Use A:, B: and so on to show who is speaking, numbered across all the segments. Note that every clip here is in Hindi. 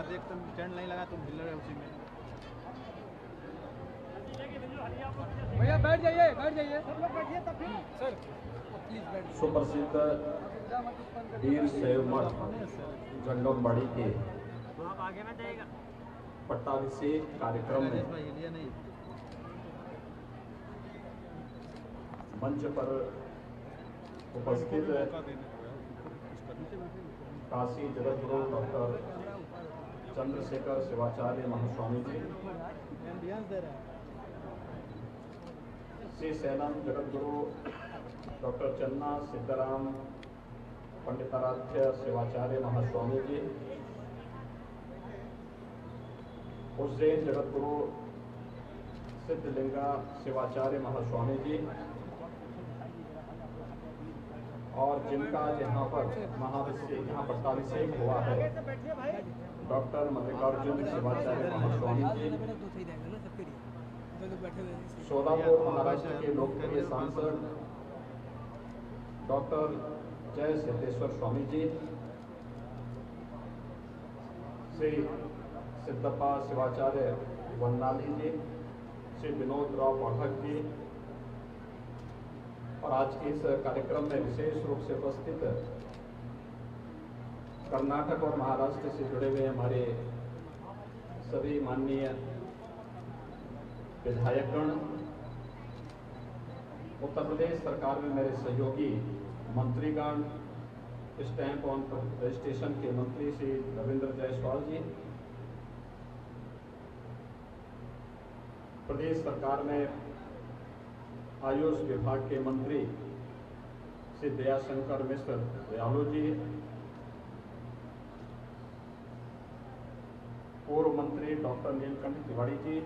A: देख तुम चैन नहीं लगा तुम हिल रहे उसी में।
B: भैया बैठ जाइए सब लोग बैठिए तब फिर सर प्लीज बैठ।
C: सुप्रसिद्ध वीर शैव मठ जंगमबाड़ी के पट्टाभिषेक कार्यक्रम में मंच पर उपस्थित काशी जगतगुरु डॉक्टर चंद्रशेखर शिवाचार्य महास्वामी जी, श्री सैलम जगतगुरु डॉक्टर चन्ना सिद्धराम पंडिताराध्य शिवाचार्य महास्वामी जी, उज्जैन जगतगुरु सिद्धलिंगा शिवाचार्य महास्वामी जी, और जिनका यहाँ पर पट्टाभिषेक हुआ है डॉक्टर मल्लिकार्जुन शिवाचार्य महास्वामी जी, सोलापुर महाराष्ट्र के लोकप्रिय सांसद डॉक्टर जय सिद्धेश्वर स्वामी जी, श्री सिद्धप्पा शिवाचार्य वन्नाली जी, श्री विनोद राव पाठक जी, और आज के इस कार्यक्रम में विशेष रूप से उपस्थित कर्नाटक और महाराष्ट्र से जुड़े हुए हमारे सभी माननीय विधायकगण, उत्तर प्रदेश सरकार में मेरे सहयोगी मंत्रीगण, स्टैंप ऑन रजिस्ट्रेशन के मंत्री श्री रविंद्र जायसवाल जी, प्रदेश सरकार में आयुष विभाग के मंत्री श्री दयाशंकर मिश्र दयालु जी, पूर्व मंत्री डॉक्टर नीलकंठ तिवारी जी,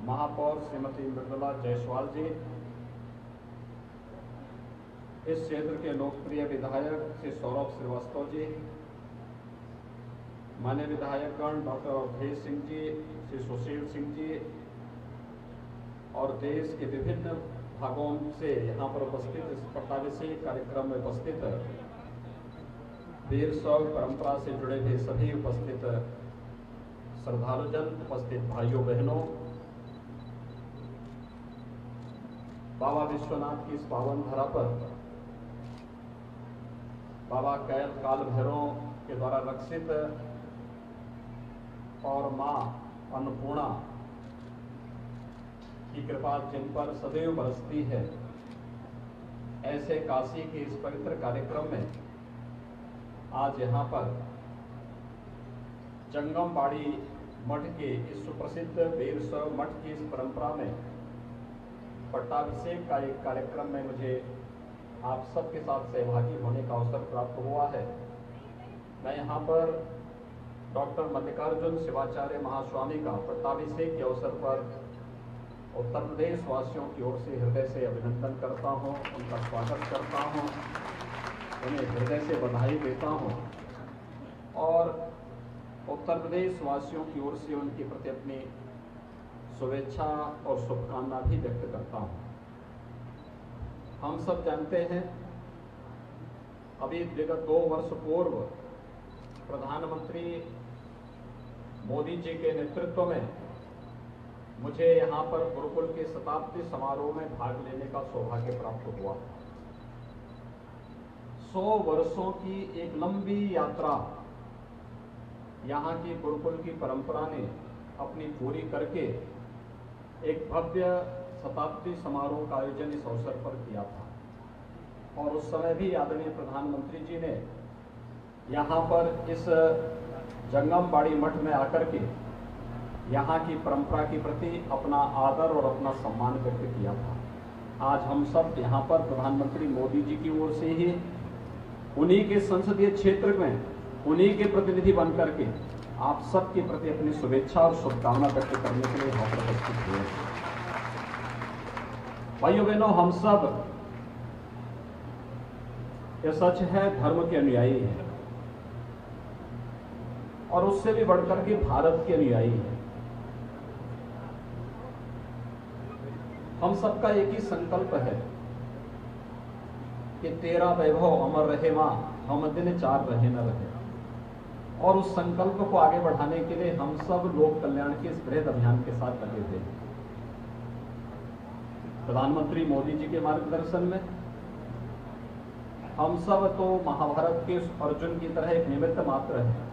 C: महापौर श्रीमती मृदुला जायसवाल जी, इस क्षेत्र के लोकप्रिय विधायक श्री सौरभ श्रीवास्तव जी, मान्य विधायकगण डॉक्टर अवधेश सिंह जी, श्री सुशील सिंह जी, और देश के विभिन्न भागों से यहाँ पर उपस्थित इस पट्टाभिषेक कार्यक्रम में उपस्थित वीर शैव परंपरा से जुड़े हुए सभी उपस्थित श्रद्धालुजन, उपस्थित भाइयों बहनों, बाबा विश्वनाथ की इस पावन धरा पर बाबा कैल काल भैरव के द्वारा रक्षित और मां अन्नपूर्णा की कृपा जिन पर सदैव बरसती है, ऐसे काशी के इस पवित्र कार्यक्रम में आज यहाँ पर जंगमबाड़ी मठ के इस सुप्रसिद्ध वीर शैव मठ की इस परंपरा में पट्टाभिषेक का एक कार्यक्रम में मुझे आप सबके साथ सहभागी होने का अवसर प्राप्त हुआ है। मैं यहाँ पर डॉक्टर मल्लिकार्जुन शिवाचार्य महास्वामी का पट्टाभिषेक के अवसर पर उत्तर प्रदेश वासियों की ओर से हृदय से अभिनंदन करता हूँ, उनका स्वागत करता हूँ, उन्हें हृदय से बधाई देता हूँ और उत्तर प्रदेश वासियों की ओर से उनके प्रति अपनी शुभेच्छा और शुभकामना भी व्यक्त करता हूँ। हम सब जानते हैं अभी विगत 2 वर्ष पूर्व प्रधानमंत्री मोदी जी के नेतृत्व में मुझे यहाँ पर गुरुकुल के शताब्दी समारोह में भाग लेने का सौभाग्य प्राप्त हुआ। 100 वर्षों की एक लंबी यात्रा यहाँ की गुरुकुल की परंपरा ने अपनी पूरी करके एक भव्य शताब्दी समारोह का आयोजन इस अवसर पर किया था और उस समय भी आदरणीय प्रधानमंत्री जी ने यहाँ पर इस जंगमबाड़ी मठ में आकर के यहाँ की परंपरा के प्रति अपना आदर और अपना सम्मान व्यक्त किया था। आज हम सब यहाँ पर प्रधानमंत्री मोदी जी की ओर से ही उन्हीं के संसदीय क्षेत्र में उन्हीं के प्रतिनिधि बन करके आप सबके प्रति अपनी शुभेच्छा और शुभकामना व्यक्त करने के लिए यहाँ पर उपस्थित हुए। भाइयों बहनों, हम सब ये सच है धर्म के अनुयायी हैं और उससे भी बढ़कर के भारत के अनुयायी हैं। हम सबका एक ही संकल्प है कि तेरा वैभव अमर रहे मां, हम दिन 4 रहे न रहे। और उस संकल्प को आगे बढ़ाने के लिए हम सब लोक कल्याण के इस बृहद अभियान के साथ लगे थे। प्रधानमंत्री मोदी जी के मार्गदर्शन में हम सब तो महाभारत के उस अर्जुन की तरह एक निमित्त मात्र है।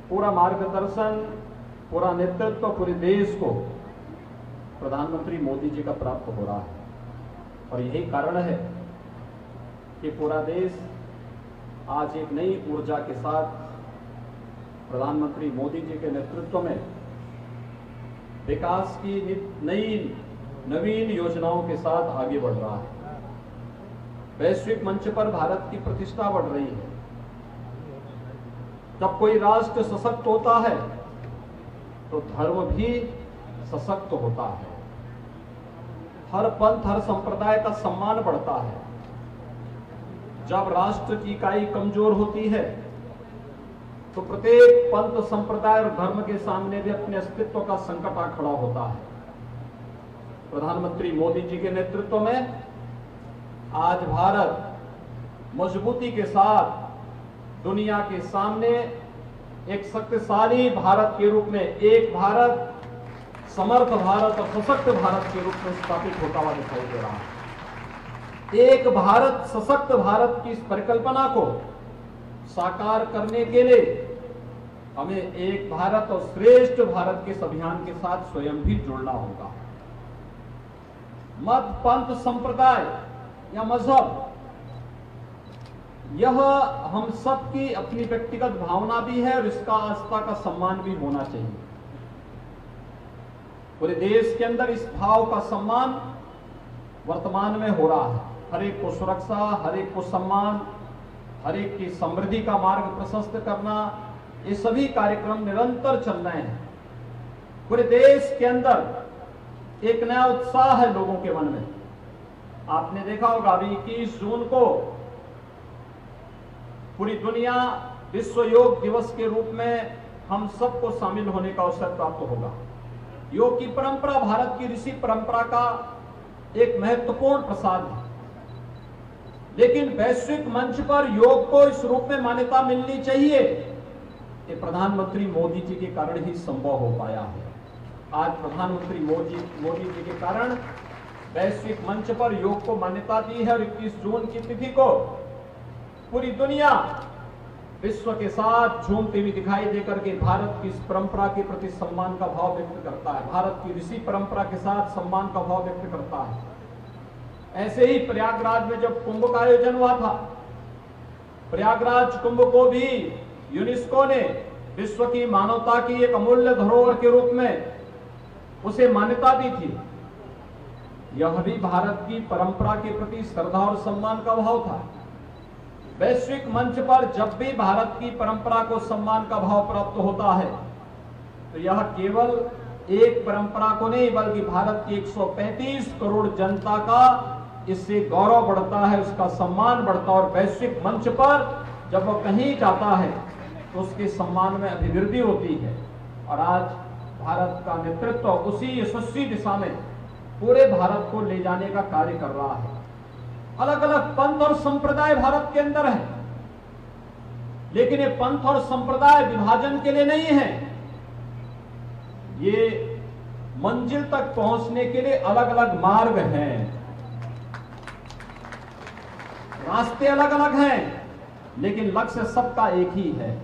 C: पूरा मार्गदर्शन, पूरा नेतृत्व पूरे देश को प्रधानमंत्री मोदी जी का प्राप्त हो रहा है और यही कारण है कि पूरा देश आज एक नई ऊर्जा के साथ प्रधानमंत्री मोदी जी के नेतृत्व में विकास की नवीन योजनाओं के साथ आगे बढ़ रहा है। वैश्विक मंच पर भारत की प्रतिष्ठा बढ़ रही है। जब कोई राष्ट्र सशक्त होता है तो धर्म भी सशक्त होता है। हर पंथ, हर संप्रदाय का सम्मान बढ़ता है। जब राष्ट्र की इकाई कमजोर होती है तो प्रत्येक पंथ, संप्रदाय और धर्म के सामने भी अपने अस्तित्व का संकट आ खड़ा होता है। प्रधानमंत्री मोदी जी के नेतृत्व में आज भारत मजबूती के साथ दुनिया के सामने एक शक्तिशाली भारत के रूप में, एक भारत, समर्थ भारत और सशक्त भारत के रूप में स्थापित होता हुआ दिखाई दे रहा है। एक भारत, सशक्त भारत की इस परिकल्पना को साकार करने के लिए हमें एक भारत और श्रेष्ठ भारत के इस अभियान के साथ स्वयं भी जुड़ना होगा। मत, पंथ, संप्रदाय या मजहब, यह हम सब की अपनी व्यक्तिगत भावना भी है और इसका आस्था का सम्मान भी होना चाहिए। पूरे देश के अंदर इस भाव का सम्मान वर्तमान में हो रहा है। हर एक को सुरक्षा, हर एक को सम्मान, हर एक की समृद्धि का मार्ग प्रशस्त करना, ये सभी कार्यक्रम निरंतर चल रहे हैं। पूरे देश के अंदर एक नया उत्साह है लोगों के मन में। आपने देखा होगा अभी 21 जून को पूरी दुनिया विश्व योग दिवस के रूप में हम सबको शामिल होने का अवसर प्राप्त होगा। योग की परंपरा भारत की ऋषि परंपरा का एक महत्वपूर्ण प्रसाद है, लेकिन वैश्विक मंच पर योग को इस रूप में मान्यता मिलनी चाहिए, ये प्रधानमंत्री मोदी जी के कारण ही संभव हो पाया है। आज प्रधानमंत्री मोदी जी के कारण वैश्विक मंच पर योग को मान्यता दी है और 21 जून की तिथि को पूरी दुनिया विश्व के साथ झूमती हुई दिखाई देकर के भारत की इस परंपरा के प्रति सम्मान का भाव व्यक्त करता है, भारत की ऋषि परंपरा के साथ सम्मान का भाव व्यक्त करता है। ऐसे ही प्रयागराज में जब कुंभ का आयोजन हुआ था, प्रयागराज कुंभ को भी यूनेस्को ने विश्व की मानवता की एक अमूल्य धरोहर के रूप में उसे मान्यता दी थी। यह भी भारत की परंपरा के प्रति श्रद्धा और सम्मान का भाव था। वैश्विक मंच पर जब भी भारत की परंपरा को सम्मान का भाव प्राप्त होता है तो यह केवल एक परंपरा को नहीं बल्कि भारत की 135 करोड़ जनता का इससे गौरव बढ़ता है, उसका सम्मान बढ़ता है और वैश्विक मंच पर जब वह कहीं जाता है तो उसके सम्मान में अभिवृद्धि होती है। और आज भारत का नेतृत्व उसी यशस्वी दिशा में पूरे भारत को ले जाने का कार्य कर रहा है। अलग अलग पंथ और संप्रदाय भारत के अंदर है, लेकिन ये पंथ और संप्रदाय विभाजन के लिए नहीं है, ये मंजिल तक पहुंचने के लिए अलग अलग मार्ग हैं, रास्ते अलग अलग हैं, लेकिन लक्ष्य सबका एक ही है,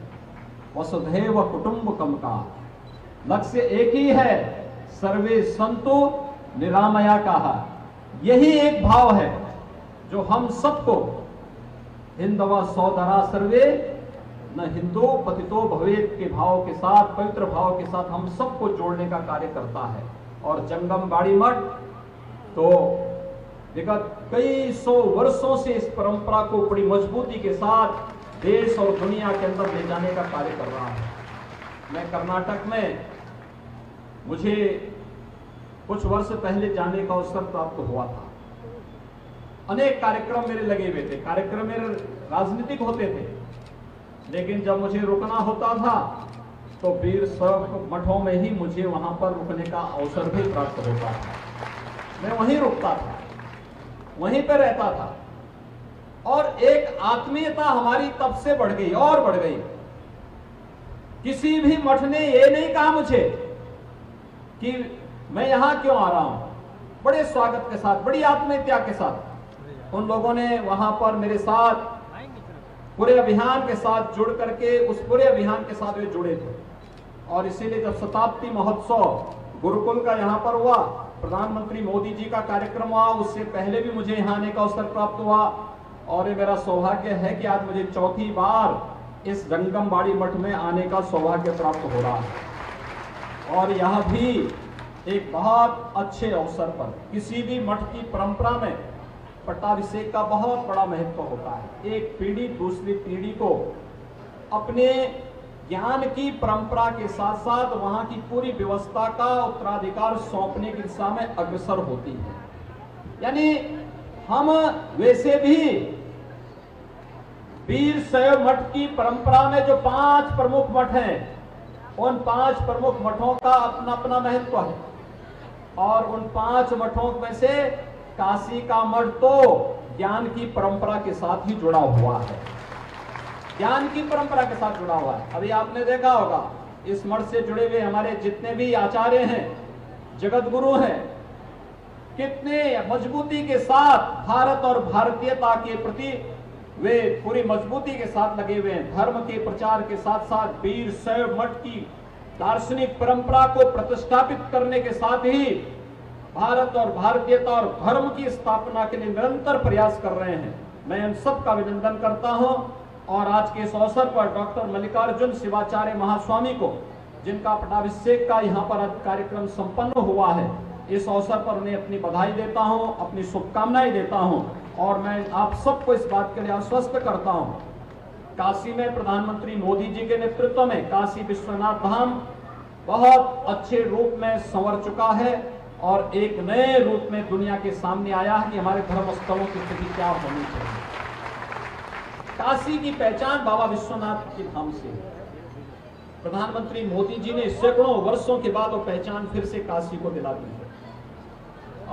C: वसुधैव कुटुंबकम का लक्ष्य एक ही है, सर्वे संतु निरामया कहा। यही एक भाव है जो हम सबको हिंदवा सौदरा सर्वे न हिंदू पतितो भवेत के भाव के साथ, पवित्र भाव के साथ हम सबको जोड़ने का कार्य करता है। और जंगम बाड़ी मठ तो विगत कई सौ वर्षों से इस परंपरा को बड़ी मजबूती के साथ देश और दुनिया के अंदर ले जाने का कार्य कर रहा है। मैं कर्नाटक में, मुझे कुछ वर्ष पहले जाने का अवसर प्राप्त हुआ था। अनेक कार्यक्रम मेरे लगे हुए थे, कार्यक्रम मेरे राजनीतिक होते थे, लेकिन जब मुझे रुकना होता था तो वीर सब मठों में ही मुझे वहां पर रुकने का अवसर भी प्राप्त होता था। मैं वहीं रुकता था, वहीं पर रहता था। और एक आत्मीयता हमारी तब से बढ़ गई और बढ़ गई। किसी भी मठ ने ये नहीं कहा मुझे कि मैं यहां क्यों आ रहा हूं, बड़े स्वागत के साथ, बड़ी आत्मीयता के साथ उन लोगों ने वहां पर मेरे साथ पूरे अभियान के साथ जुड़ करके उस पूरे अभियान के साथ वे जुड़े थे। और इसीलिए जब शताब्दी महोत्सव गुरुकुल का यहां पर हुआ, प्रधानमंत्री मोदी जी का कार्यक्रम हुआ, उससे पहले भी मुझे यहां आने का अवसर प्राप्त हुआ। और ये मेरा सौभाग्य है कि आज मुझे चौथी बार इस जंगमबाड़ी मठ में आने का सौभाग्य प्राप्त हो रहा है। और यह भी एक बहुत अच्छे अवसर पर, किसी भी मठ की परंपरा में पट्टाभिषेक का बहुत बड़ा महत्व होता है। एक पीढ़ी दूसरी पीढ़ी को अपने ज्ञान की परंपरा के साथ साथ वहां की पूरी व्यवस्था का उत्तराधिकार सौंपने की दिशा में अग्रसर होती है। यानी हम वैसे भी वीर शैव मठ की परंपरा में जो 5 प्रमुख मठ हैं, उन 5 प्रमुख मठों का अपना अपना महत्व है। और उन 5 मठों में से काशी का मठ तो ज्ञान की परंपरा के साथ ही जुड़ा हुआ है, ज्ञान की परंपरा के साथ जुड़ा हुआ है। अभी आपने देखा होगा इस मठ से जुड़े हुए हमारे जितने भी आचार्य हैं, जगत गुरु हैं, कितने मजबूती के साथ भारत और भारतीयता के प्रति वे पूरी मजबूती के साथ लगे हुए हैं। धर्म के प्रचार के साथ साथ वीर शैव मठ की दार्शनिक परंपरा को प्रतिष्ठापित करने के साथ ही भारत और भारतीयता और धर्म की स्थापना के लिए निरंतर प्रयास कर रहे हैं। मैं इन सबका अभिनंदन करता हूं। और आज के इस अवसर पर डॉक्टर मल्लिकार्जुन शिवाचार्य महास्वामी को, जिनका पट्टाभिषेक का यहाँ पर कार्यक्रम संपन्न हुआ है, इस अवसर पर उन्हें अपनी बधाई देता हूं, अपनी शुभकामनाएं देता हूं। और मैं आप सबको इस बात के लिए आश्वस्त करता हूं, काशी में प्रधानमंत्री मोदी जी के नेतृत्व में काशी विश्वनाथ धाम बहुत अच्छे रूप में संवर चुका है और एक नए रूप में दुनिया के सामने आया है कि हमारे धर्म स्थलों की स्थिति क्या होनी चाहिए। काशी की पहचान बाबा विश्वनाथ के धाम से है। प्रधानमंत्री मोदी जी ने सैकड़ों वर्षों के बाद वो पहचान फिर से काशी को दिला दी है।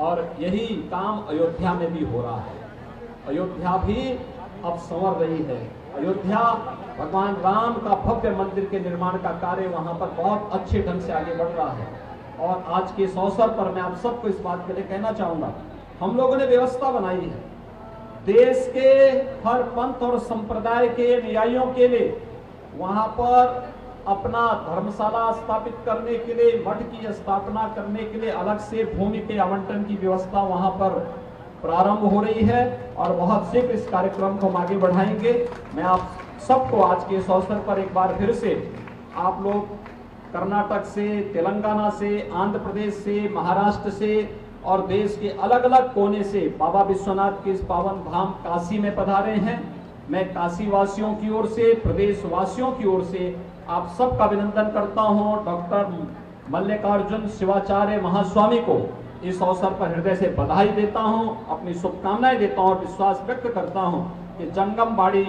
C: और यही काम अयोध्या में भी हो रहा है। अयोध्या भी अब संवर रही है। अयोध्या भगवान राम का भव्य मंदिर के निर्माण का कार्य वहां पर बहुत अच्छे ढंग से आगे बढ़ रहा है। और आज के इस अवसर पर मैं आप सबको इस बात के लिए कहना चाहूंगा, हम लोगों ने व्यवस्था बनाई है देश के हर पंथ और संप्रदाय के अनुयायियों के लिए वहां पर अपना धर्मशाला स्थापित करने के लिए, मठ की स्थापना करने के लिए अलग से भूमि के आवंटन की व्यवस्था वहां पर प्रारंभ हो रही है। और बहुत शीघ्र इस कार्यक्रम को हम आगे बढ़ाएंगे। मैं आप सबको आज के इस अवसर पर एक बार फिर से, आप लोग कर्नाटक से, तेलंगाना से, आंध्र प्रदेश से, महाराष्ट्र से और देश के अलग अलग कोने से बाबा विश्वनाथ के इस पावन धाम काशी में पधारे हैं। मैं काशी वासियों की ओर से, प्रदेश वासियों की ओर से आप सबका अभिनंदन करता हूं। डॉक्टर मल्लिकार्जुन शिवाचार्य महास्वामी को इस अवसर पर हृदय से बधाई देता हूं, अपनी शुभकामनाएं देता हूं और विश्वास व्यक्त करता हूं कि जंगमबाड़ी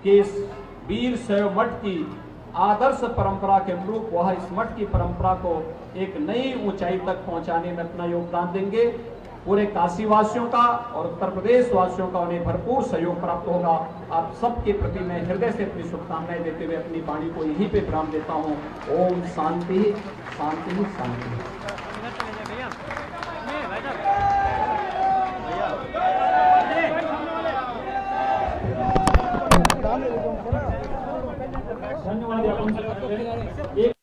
C: के इस वीर शैव मठ की आदर्श परंपरा के अनुरूप वह इस मठ की परंपरा को एक नई ऊंचाई तक पहुंचाने में अपना योगदान देंगे। पूरे काशी वासियों का और उत्तर प्रदेश वासियों का उन्हें भरपूर सहयोग प्राप्त होगा। आप सबके प्रति मैं हृदय से अपनी शुभकामनाएं देते हुए अपनी वाणी को यहीं पे विराम देता हूं। ओम शांति शांति शांति। धन्यवाद।